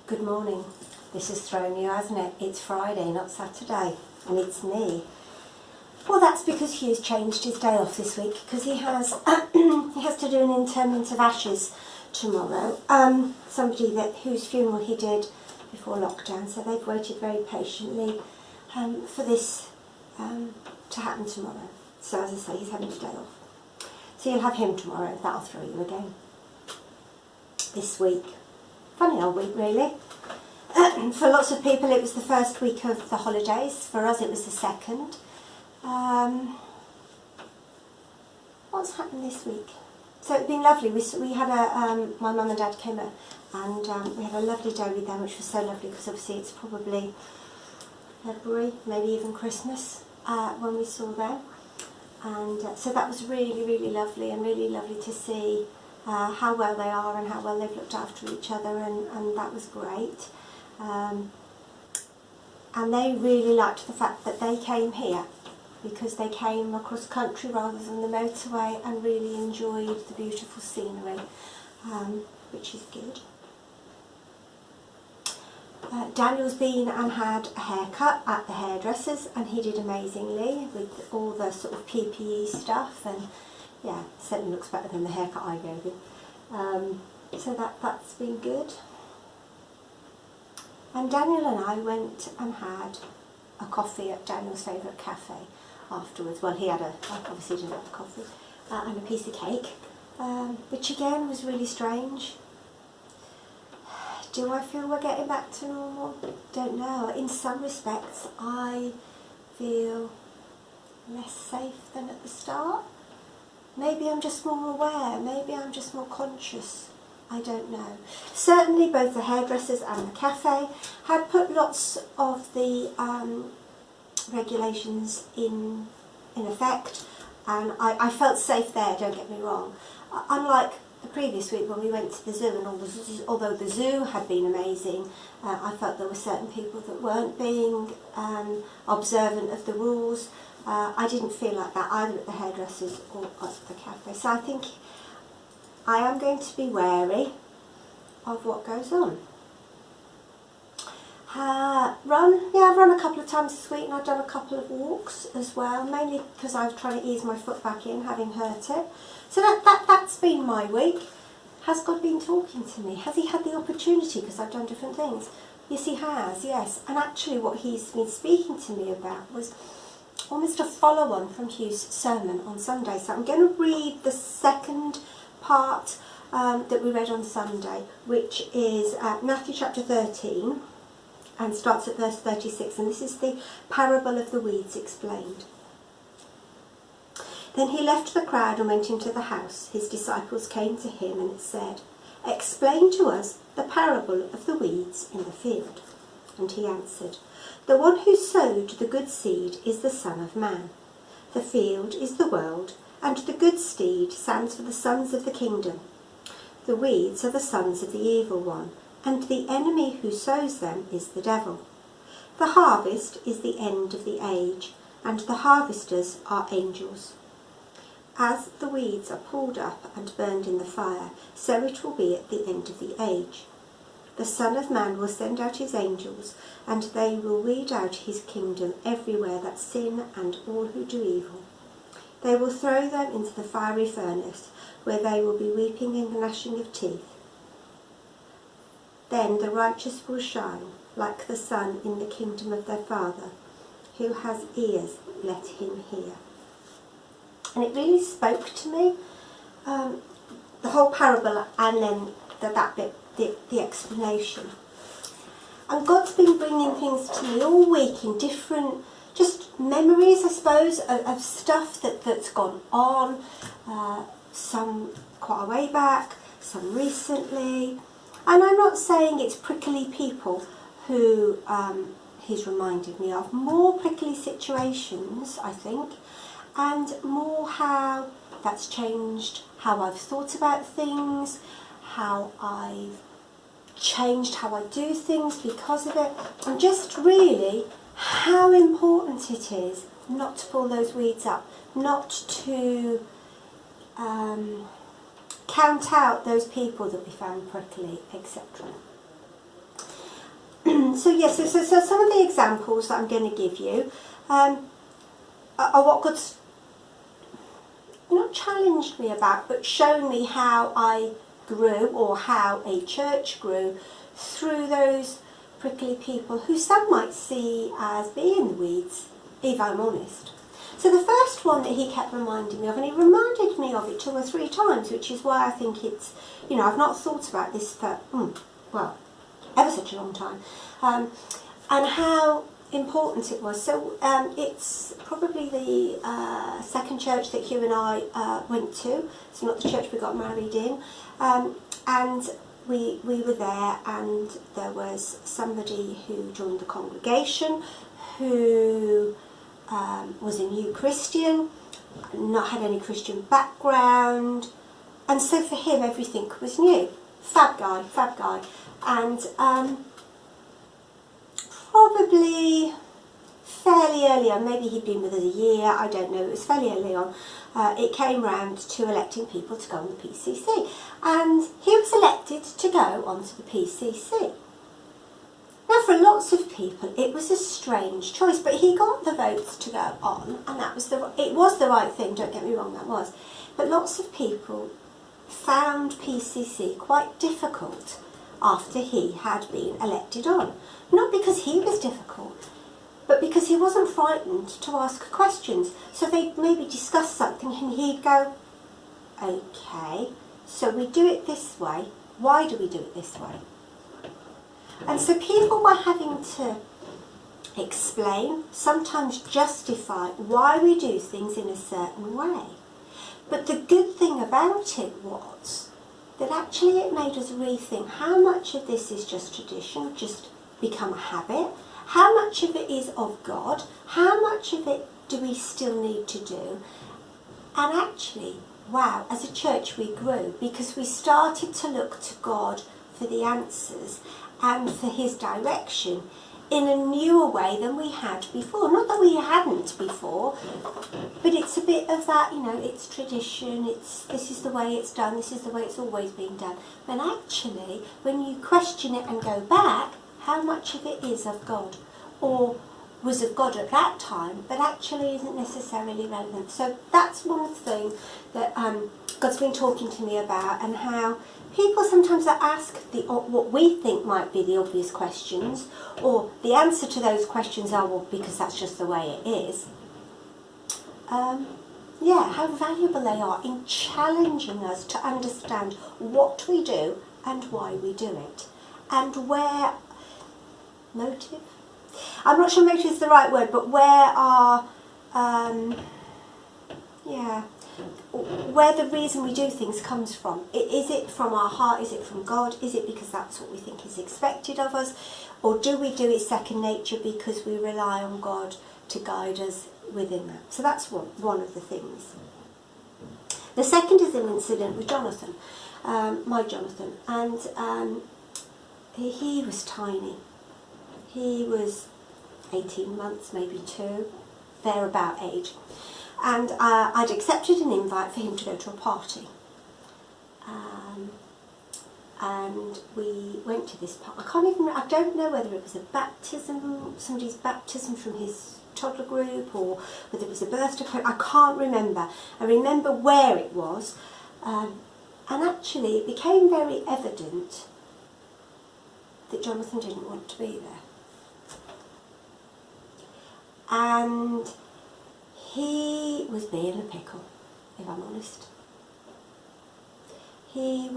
Good morning. This has thrown you, hasn't it? It's Friday, not Saturday, and it's me. Well, that's because Hugh's changed his day off this week because he has to do an interment of ashes tomorrow. Somebody whose funeral he did before lockdown, so they've waited very patiently for this to happen tomorrow. So as I say, he's having a day off. So you'll have him tomorrow. That'll throw you again. This week. Funny old week, really. For lots of people it was the first week of the holidays. For us it was the second. What's happened this week? So it's been lovely. We had my mum and dad came up and we had a lovely day with them, which was so lovely because obviously it's probably February, maybe even Christmas when we saw them. And so that was really, really lovely, and really lovely to see how well they are and how well they've looked after each other, and that was great. And they really liked the fact that they came here because they came across country rather than the motorway and really enjoyed the beautiful scenery, which is good. Daniel's been and had a haircut at the hairdressers, and he did amazingly with all the sort of PPE stuff, and yeah, certainly looks better than the haircut I gave him. So that's been good. And Daniel and I went and had a coffee at Daniel's favourite cafe afterwards. Well, he had obviously didn't have a coffee, and a piece of cake, which again was really strange. Do I feel we're getting back to normal? Don't know. In some respects, I feel less safe than at the start. Maybe I'm just more aware. Maybe I'm just more conscious. I don't know. Certainly both the hairdressers and the cafe had put lots of the regulations in effect, and I felt safe there, don't get me wrong. Unlike the previous week when we went to the zoo, and although the zoo had been amazing, I felt there were certain people that weren't being observant of the rules. I didn't feel like that either at the hairdressers or at the cafe. So I think I am going to be wary of what goes on. I've run a couple of times this week, and I've done a couple of walks as well, mainly because I was trying to ease my foot back in, having hurt it. So that's been my week. Has God been talking to me? Has he had the opportunity because I've done different things? Yes, he has, yes. And actually what he's been speaking to me about was almost a follow-on from Hugh's sermon on Sunday. So I'm going to read the second part that we read on Sunday, which is Matthew chapter 13, and starts at verse 36, and this is the parable of the weeds explained. Then he left the crowd and went into the house. His disciples came to him, and it said, "Explain to us the parable of the weeds in the field." And he answered, "The one who sowed the good seed is the Son of Man. The field is the world, and the good seed stands for the sons of the kingdom. The weeds are the sons of the evil one, and the enemy who sows them is the devil. The harvest is the end of the age, and the harvesters are angels. As the weeds are pulled up and burned in the fire, so it will be at the end of the age. The Son of Man will send out his angels, and they will weed out his kingdom everywhere that sin and all who do evil. They will throw them into the fiery furnace, where they will be weeping and gnashing of teeth. Then the righteous will shine like the sun in the kingdom of their Father. Who has ears, let him hear." And it really spoke to me, the whole parable, and then that bit, the explanation. And God's been bringing things to me all week in different, just memories, I suppose, of stuff that's gone on, some quite a way back, some recently. And I'm not saying it's prickly people who he's reminded me of, more prickly situations, I think, and more how that's changed how I've thought about things, how I've changed how I do things because of it, and just really how important it is not to pull those weeds up, not to count out those people that we found prickly, etc. So some of the examples that I'm going to give you are what God's not challenged me about, but shown me how I grew, or how a church grew, through those prickly people who some might see as being the weeds, if I'm honest. So the first one that he kept reminding me of, and he reminded me of it 2 or 3 times, which is why I think it's, I've not thought about this for, ever such a long time, and how important it was. So it's probably the second church that Hugh and I went to. It's not the church we got married in, and we were there, and there was somebody who joined the congregation who was a new Christian, not had any Christian background, and so for him everything was new. Fab guy, and probably fairly early on, maybe he'd been with us a year, I don't know, it was fairly early on, it came round to electing people to go on the PCC, and he was elected to go onto the PCC. Now for lots of people it was a strange choice, but he got the votes to go on, and it was the right thing, don't get me wrong, that was. But lots of people found PCC quite difficult after he had been elected on. Not because he was difficult, but because he wasn't frightened to ask questions. So they'd maybe discuss something and he'd go, okay, so we do it this way, why do we do it this way? And so people were having to explain, sometimes justify why we do things in a certain way. But the good thing about it was that actually it made us rethink how much of this is just tradition, just become a habit, how much of it is of God, how much of it do we still need to do. And actually, wow, as a church we grew because we started to look to God for the answers and for his direction in a newer way than we had before. Not that we hadn't before, but it's a bit of that, it's tradition, this is the way it's done, this is the way it's always been done. But actually, when you question it and go back, how much of it is of God, or was of God at that time, but actually isn't necessarily relevant. So that's one thing that God's been talking to me about, and how people sometimes ask what we think might be the obvious questions, or the answer to those questions are, well, because that's just the way it is. How valuable they are in challenging us to understand what we do and why we do it, and where motive. I'm not sure motive is the right word, but where our where the reason we do things comes from. Is it from our heart? Is it from God? Is it because that's what we think is expected of us? Or do we do it second nature because we rely on God to guide us within that? So that's one of the things. The second is an incident with Jonathan, my Jonathan, and he was tiny. He was 18 months, maybe 2, thereabout age. And I'd accepted an invite for him to go to a party. And we went to this party. I don't know whether it was a baptism, somebody's baptism from his toddler group, or whether it was a birthday party. I can't remember. I remember where it was. And actually it became very evident that Jonathan didn't want to be there. And he was being a pickle, if I'm honest. He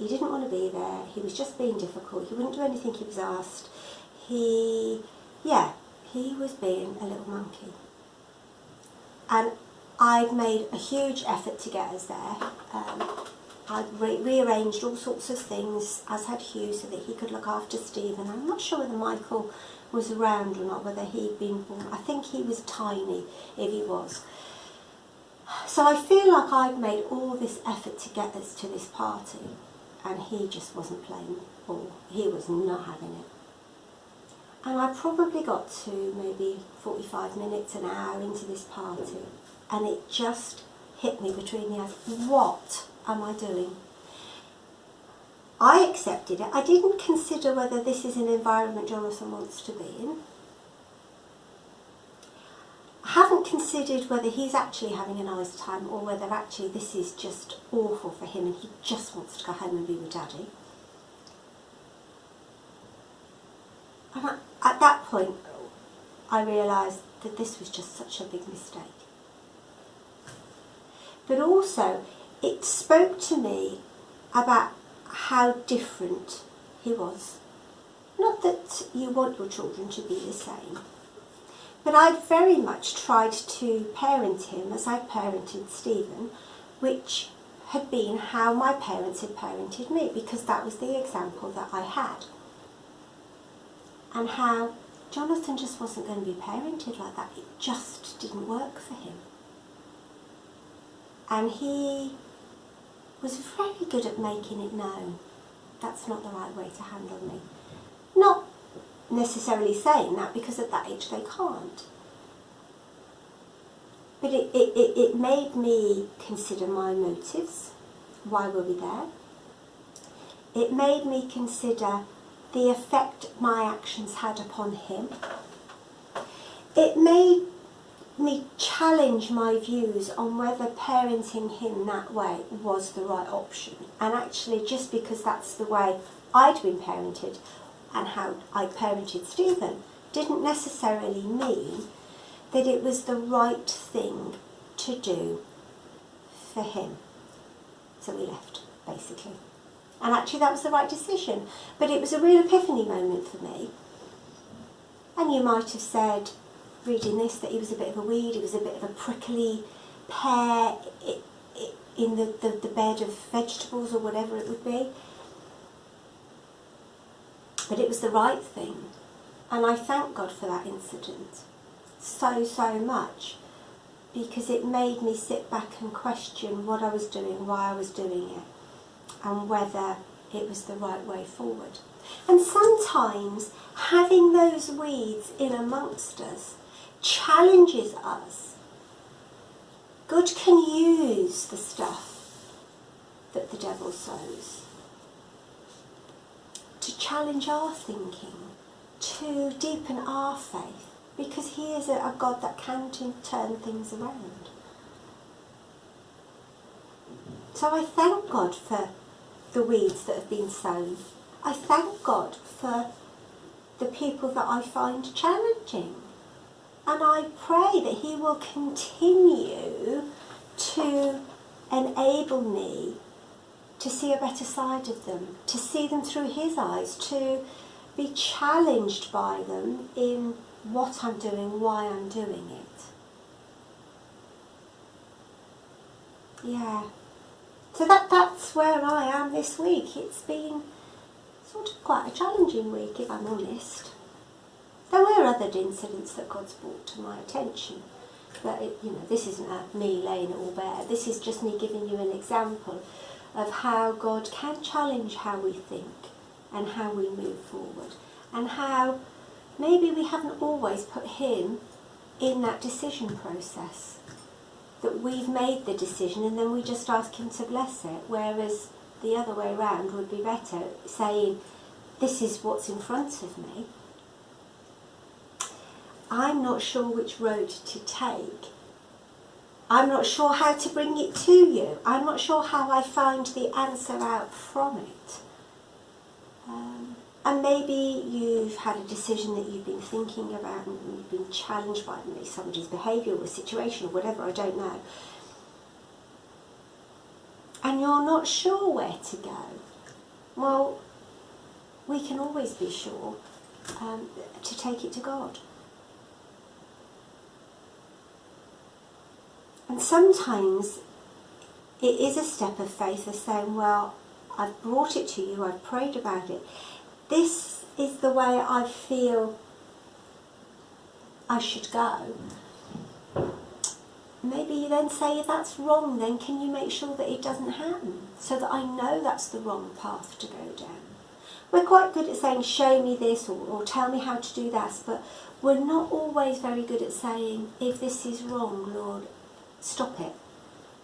didn't want to be there, he was just being difficult, he wouldn't do anything he was asked. He was being a little monkey. And I'd made a huge effort to get us there. I'd rearranged all sorts of things, as had Hugh, so that he could look after Stephen. I'm not sure whether Michael was around or not, whether he'd been born. I think he was tiny, if he was. So I feel like I'd made all this effort to get us to this party, and he just wasn't playing ball. He was not having it. And I probably got to maybe 45 minutes, an hour into this party, and it just hit me between the eyes. What am I doing? I accepted it. I didn't consider whether this is an environment Jonathan wants to be in. I haven't considered whether he's actually having a nice time or whether actually this is just awful for him and he just wants to go home and be with Daddy. And at that point, I realised that this was just such a big mistake. But also, it spoke to me about how different he was. Not that you want your children to be the same, but I'd very much tried to parent him as I parented Stephen, which had been how my parents had parented me, because that was the example that I had. And how Jonathan just wasn't going to be parented like that. It just didn't work for him. And he was very good at making it known that's not the right way to handle me. Not necessarily saying that, because at that age they can't. But it made me consider my motives. Why were we there? It made me consider the effect my actions had upon him. It made me challenge my views on whether parenting him that way was the right option. And actually, just because that's the way I'd been parented and how I parented Stephen didn't necessarily mean that it was the right thing to do for him. So we left, basically. And actually that was the right decision. But it was a real epiphany moment for me. And you might have said, reading this, that he was a bit of a weed, he was a bit of a prickly pear in the bed of vegetables or whatever it would be. But it was the right thing. And I thank God for that incident so much, because it made me sit back and question what I was doing, why I was doing it, and whether it was the right way forward. And sometimes having those weeds in amongst us challenges us. God can use the stuff that the devil sows to challenge our thinking, to deepen our faith, because he is a God that can turn things around. So I thank God for the weeds that have been sown. I thank God for the people that I find challenging. And I pray that he will continue to enable me to see a better side of them, to see them through his eyes, to be challenged by them in what I'm doing, why I'm doing it. Yeah. So that's where I am this week. It's been sort of quite a challenging week, if I'm honest. There were other incidents that God's brought to my attention. But, this isn't me laying it all bare. This is just me giving you an example of how God can challenge how we think and how we move forward. And how maybe we haven't always put him in that decision process. That we've made the decision and then we just ask him to bless it. Whereas the other way around would be better, saying, this is what's in front of me. I'm not sure which road to take. I'm not sure how to bring it to you. I'm not sure how I find the answer out from it. And maybe you've had a decision that you've been thinking about and you've been challenged by maybe somebody's behaviour or a situation or whatever, I don't know. And you're not sure where to go. Well, we can always be sure to take it to God. And sometimes it is a step of faith of saying, well, I've brought it to you, I've prayed about it. This is the way I feel I should go. Maybe you then say, if that's wrong, then can you make sure that it doesn't happen, so that I know that's the wrong path to go down. We're quite good at saying, show me this, or tell me how to do that, but we're not always very good at saying, if this is wrong, Lord, stop it.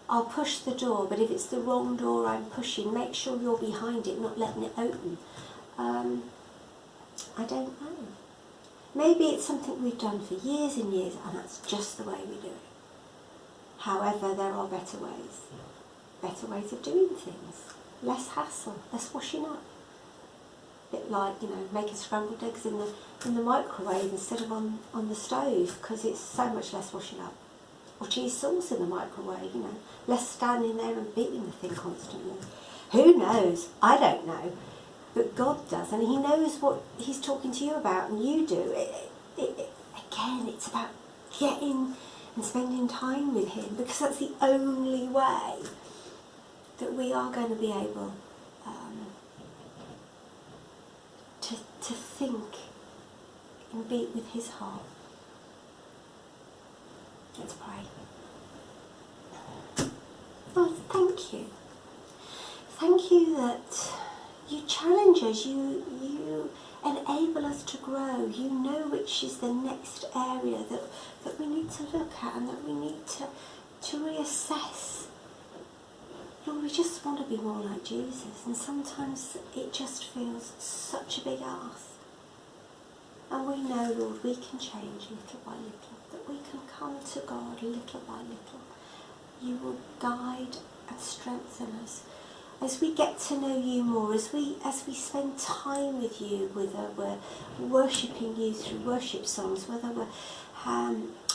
I'll push the door, but if it's the wrong door I'm pushing, make sure you're behind it, not letting it open. I don't know. Maybe it's something we've done for years and years, and that's just the way we do it. However, there are better ways of doing things. Less hassle, less washing up. A bit like, making scrambled eggs in the microwave instead of on the stove, because it's so much less washing up. Or cheese sauce in the microwave, less standing there and beating the thing constantly. Who knows? I don't know. But God does, and he knows what he's talking to you about, and you do. Again, it's about getting and spending time with him, because that's the only way that we are going to be able to think and beat with his heart. Let's pray. Lord, thank you. Thank you that you challenge us, you enable us to grow. You know which is the next area that we need to look at and that we need to reassess. Lord, we just want to be more like Jesus, and sometimes it just feels such a big ask. And we know, Lord, we can change little by little, that we can come to God little by little. You will guide and strengthen us as we get to know you more, as we spend time with you, whether we're worshipping you through worship songs, whether we're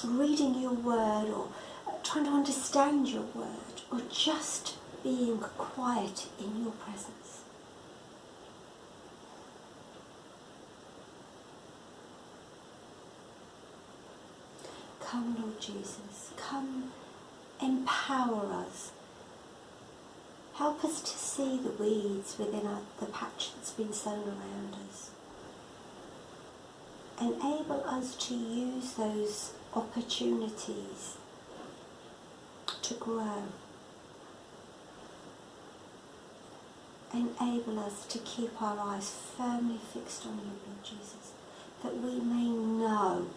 reading your word or trying to understand your word, or just being quiet in your presence. Come, Lord Jesus, come empower us. Help us to see the weeds within the patch that's been sown around us. Enable us to use those opportunities to grow. Enable us to keep our eyes firmly fixed on you, Lord Jesus, that we may know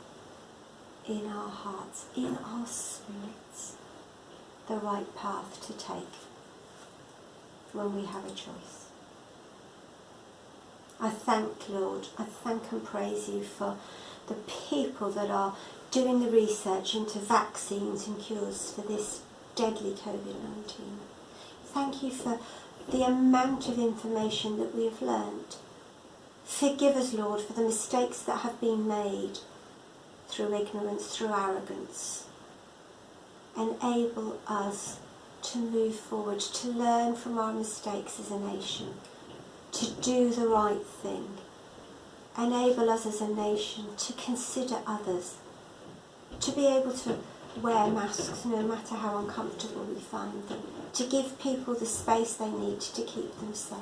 in our hearts, in our spirits, the right path to take when we have a choice. I thank, Lord, I thank and praise you for the people that are doing the research into vaccines and cures for this deadly COVID-19. Thank you for the amount of information that we have learnt. Forgive us, Lord, for the mistakes that have been made through ignorance, through arrogance. Enable us to move forward, to learn from our mistakes as a nation, to do the right thing. Enable us as a nation to consider others, to be able to wear masks no matter how uncomfortable we find them, to give people the space they need to keep them safe.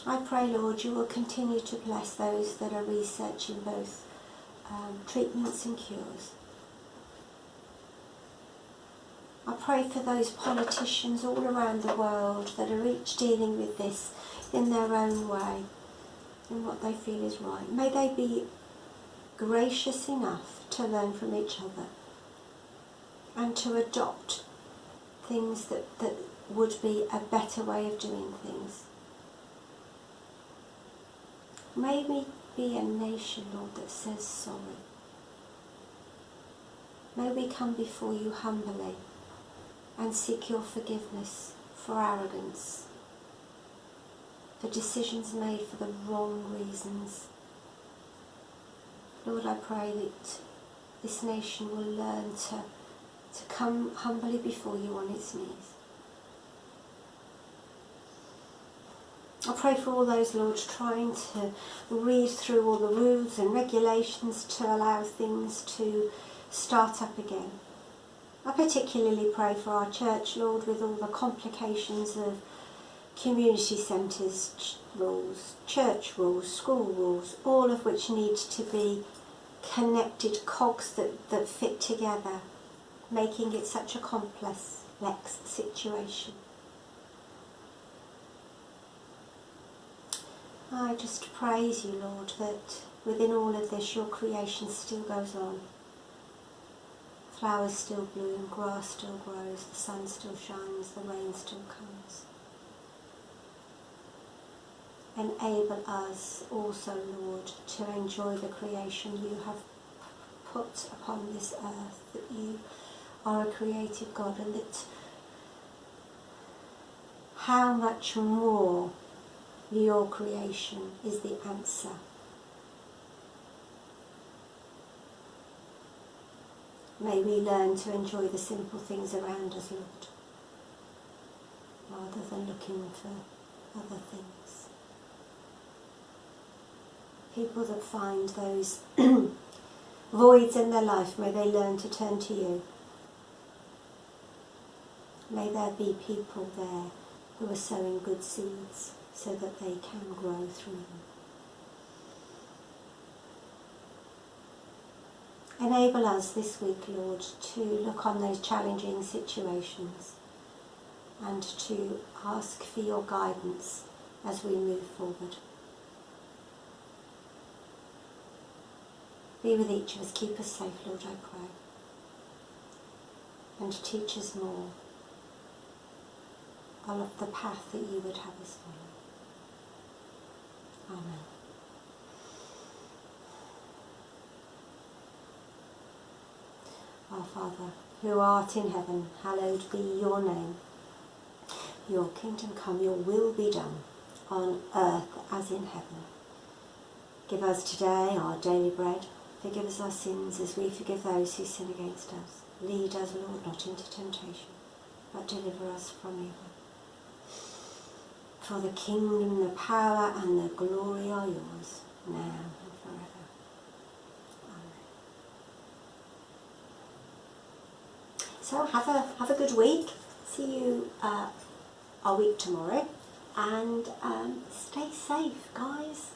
I pray, Lord, you will continue to bless those that are researching both treatments and cures. I pray for those politicians all around the world that are each dealing with this in their own way, in what they feel is right. May they be gracious enough to learn from each other and to adopt things that would be a better way of doing things. May we be a nation, Lord, that says sorry. May we come before you humbly and seek your forgiveness for arrogance, for decisions made for the wrong reasons. Lord, I pray that this nation will learn to come humbly before you on its knees. I pray for all those, Lord, trying to read through all the rules and regulations to allow things to start up again. I particularly pray for our church, Lord, with all the complications of community centres rules, church rules, school rules, all of which need to be connected cogs that fit together, making it such a complex situation. I just praise you, Lord, that within all of this your creation still goes on. Flowers still bloom, grass still grows, the sun still shines, the rain still comes. Enable us also, Lord, to enjoy the creation you have put upon this earth, that you are a creative God, and that how much more your creation is the answer. May we learn to enjoy the simple things around us, Lord, rather than looking for other things. People that find those voids in their life, may they learn to turn to you. May there be people there who are sowing good seeds so that they can grow through them. Enable us this week, Lord, to look on those challenging situations and to ask for your guidance as we move forward. Be with each of us, keep us safe, Lord, I pray. And teach us more of the path that you would have us follow. Amen. Our Father, who art in heaven, hallowed be your name. Your kingdom come, your will be done, on earth as in heaven. Give us today our daily bread. Forgive us our sins as we forgive those who sin against us. Lead us, Lord, not into temptation, but deliver us from evil. For the kingdom, the power and the glory are yours, now and forever. Amen. So have a good week. See you our week tomorrow. And stay safe, guys.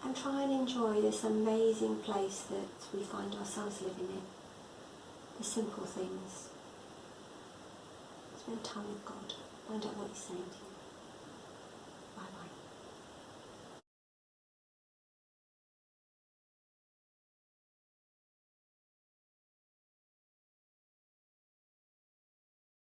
And try and enjoy this amazing place that we find ourselves living in. The simple things. Spend time with God. Find out what He's saying to you. Bye bye.